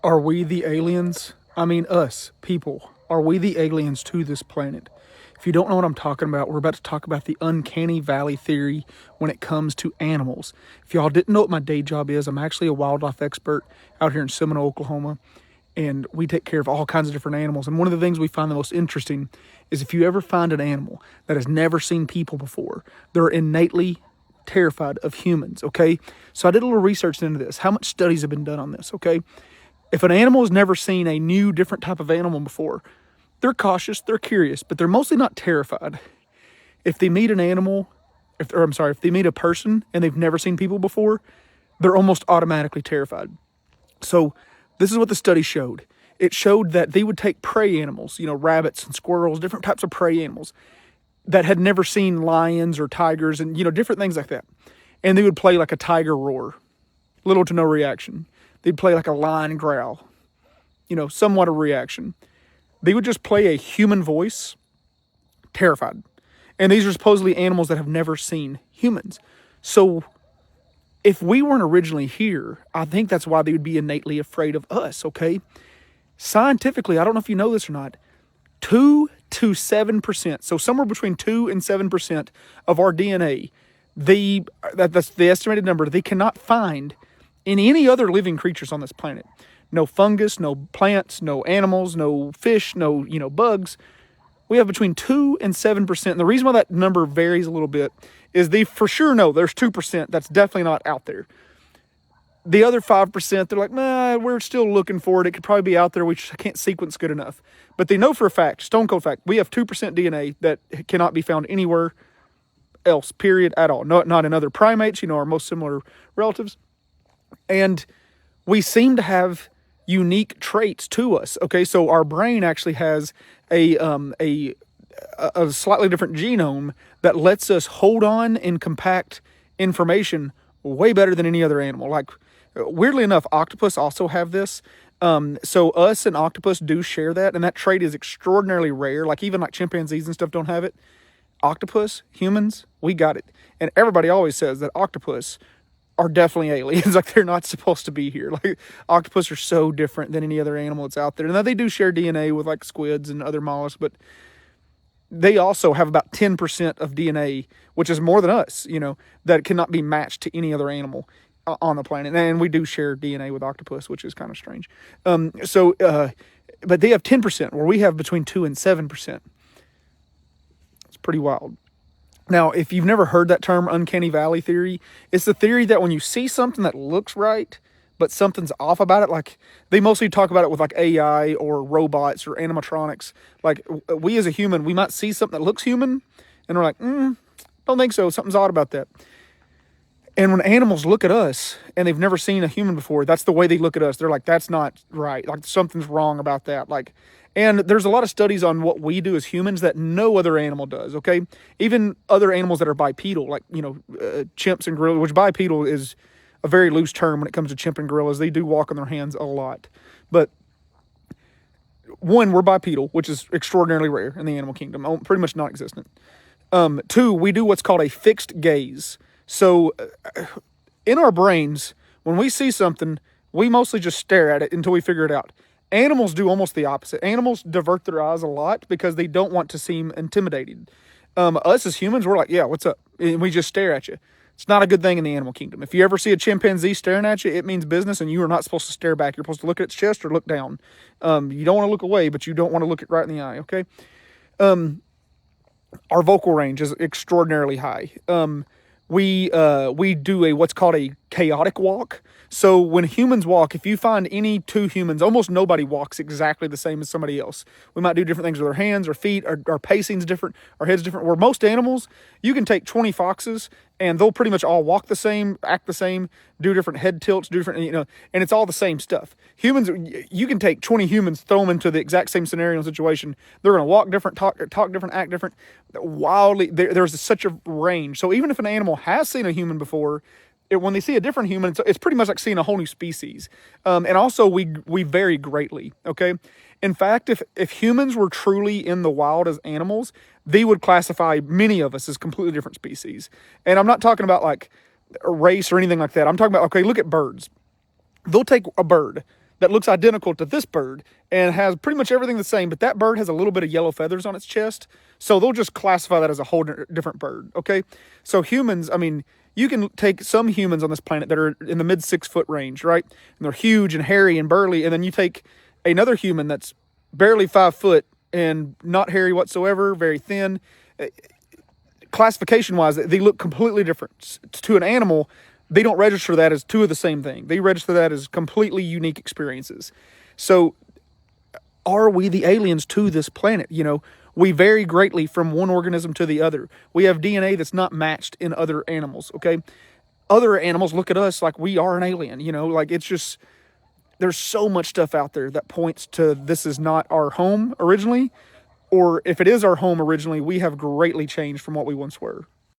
Are we the aliens? I mean, us, people. Are we the aliens to this planet? If you don't know what I'm talking about, we're about to talk about the uncanny valley theory when it comes to animals. If y'all didn't know what my day job is, I'm actually a wildlife expert out here in Seminole, Oklahoma, and we take care of all kinds of different animals. And one of the things we find the most interesting is if you ever find an animal that has never seen people before, they're innately terrified of humans, okay? So I did a little research into this. How much studies have been done on this, okay? If an animal has never seen a new, different type of animal before, they're cautious, they're curious, but they're mostly not terrified. If they meet an animal, if they meet a person and they've never seen people before, they're almost automatically terrified. So, this is what the study showed. It showed that they would take prey animals, rabbits and squirrels, different types of prey animals that had never seen lions or tigers and, different things like that. And they would play like a tiger roar, little to no reaction. They'd play like a lion growl, somewhat a reaction. They would just play a human voice, terrified. And these are supposedly animals that have never seen humans. So if we weren't originally here, I think that's why they would be innately afraid of us, okay? Scientifically, I don't know if you know this or not, 2 to 7%, so somewhere between 2 and 7% of our DNA, that's the estimated number, they cannot find in any other living creatures on this planet. No fungus, no plants, no animals, no fish, no, bugs. We have between 2 and 7%. And the reason why that number varies a little bit is they for sure know there's 2% that's definitely not out there. The other 5%, they're like, nah, we're still looking for it. It could probably be out there. We just can't sequence good enough. But they know for a fact, stone cold fact, we have 2% DNA that cannot be found anywhere else, period, at all. Not in other primates, our most similar relatives. And we seem to have unique traits to us. Okay, so our brain actually has a slightly different genome that lets us hold on and compact information way better than any other animal. Like, weirdly enough, octopus also have this. So us and octopus do share that, and that trait is extraordinarily rare. Like, even like chimpanzees and stuff don't have it. Octopus, humans, we got it. And everybody always says that octopus are definitely aliens. Like, they're not supposed to be here. Like, octopus are so different than any other animal that's out there. And they do share DNA with like squids and other mollusks, but they also have about 10% of DNA, which is more than us, that cannot be matched to any other animal on the planet. And we do share DNA with octopus, which is kind of strange. But they have 10%, where we have between 2 and 7%. It's pretty wild. Now, if you've never heard that term, uncanny valley theory, it's the theory that when you see something that looks right, but something's off about it, like they mostly talk about it with like AI or robots or animatronics. Like, we as a human, we might see something that looks human, and we're like, don't think so. Something's odd about that. And when animals look at us and they've never seen a human before, that's the way they look at us. They're like, that's not right. Like, something's wrong about that. Like, and there's a lot of studies on what we do as humans that no other animal does, okay? Even other animals that are bipedal, like, chimps and gorillas, which bipedal is a very loose term when it comes to chimp and gorillas. They do walk on their hands a lot. But one, we're bipedal, which is extraordinarily rare in the animal kingdom, pretty much non-existent. Two, we do what's called a fixed gaze. So in our brains, when we see something, we mostly just stare at it until we figure it out. Animals do almost the opposite. Animals divert their eyes a lot because they don't want to seem intimidated. Us as humans, we're like, yeah, what's up? And we just stare at you. It's not a good thing in the animal kingdom. If you ever see a chimpanzee staring at you, it means business, and you are not supposed to stare back. You're supposed to look at its chest or look down. You don't want to look away, but you don't want to look it right in the eye, okay? Our vocal range is extraordinarily high. We do what's called a chaotic walk. So when humans walk, if you find any two humans, almost nobody walks exactly the same as somebody else. We might do different things with our hands, our feet, our pacing's different, our head's different. Where most animals, you can take 20 foxes and they'll pretty much all walk the same, act the same, do different head tilts, do different, and it's all the same stuff. Humans, you can take 20 humans, throw them into the exact same scenario and situation. They're going to walk different, talk different, act different. Wildly, there's such a range. So even if an animal has seen a human before, when they see a different human, it's pretty much like seeing a whole new species. And also, we vary greatly, okay? In fact, if humans were truly in the wild as animals, they would classify many of us as completely different species. And I'm not talking about like a race or anything like that. I'm talking about, okay, look at birds. They'll take a bird that looks identical to this bird and has pretty much everything the same, but that bird has a little bit of yellow feathers on its chest. So they'll just classify that as a whole different bird, okay? So humans, I mean, you can take some humans on this planet that are in the mid 6 foot range, right? And they're huge and hairy and burly. And then you take another human that's barely 5 foot and not hairy whatsoever, very thin. Classification wise, they look completely different. To an animal, they don't register that as two of the same thing. They register that as completely unique experiences. So are we the aliens to this planet? You know, we vary greatly from one organism to the other. We have DNA that's not matched in other animals, okay? Other animals look at us like we are an alien, you know, like it's just, there's so much stuff out there that points to this is not our home originally, or if it is our home originally, we have greatly changed from what we once were.